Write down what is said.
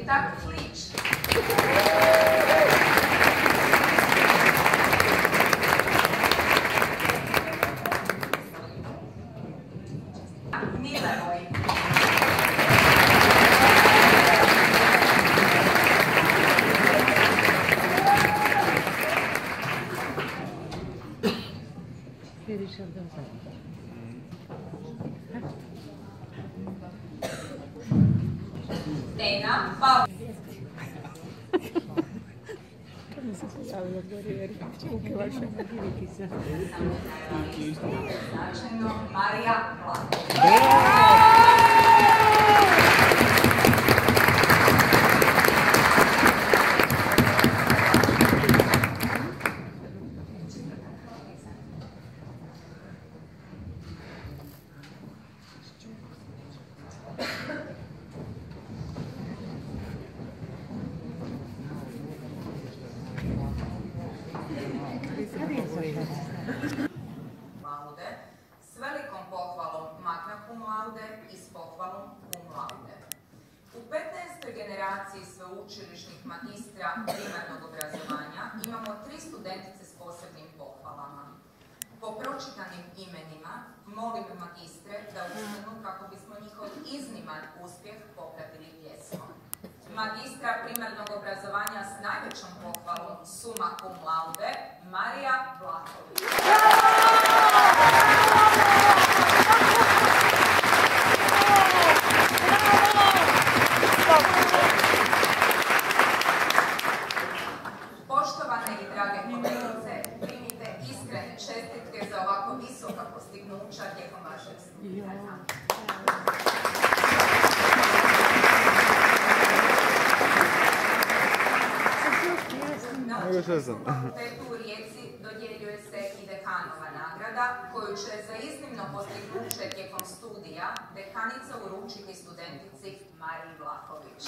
Judita Klič. Milevoj. Tena Pavlić. Značajno Marija Vlahović. Laude, s velikom pohvalom magna cum laude i s pohvalom cum laude. U 15. generaciji sveučilišnih magistra primarnog obrazovanja imamo 3 studentice s posebnim pohvalama. Po pročitanim imenima molim magistre da ustanu kako bismo njihov izniman uspjeh popratili pjesmom. Magistra primarnog obrazovanja s najvećom pohvalom summa cum laude Marija Vlahović. Poštovane i drage kolegice, primite iskrene čestitke za ovako visoka postignuća tijekom vašeg studiranja. Na Učiteljskom fakultetu u Rijeci dodjeljuje se i dekanova nagrada, koju će za iznimno postignuće tijekom studija dekanica uručiti studentici Mariji Vlahović.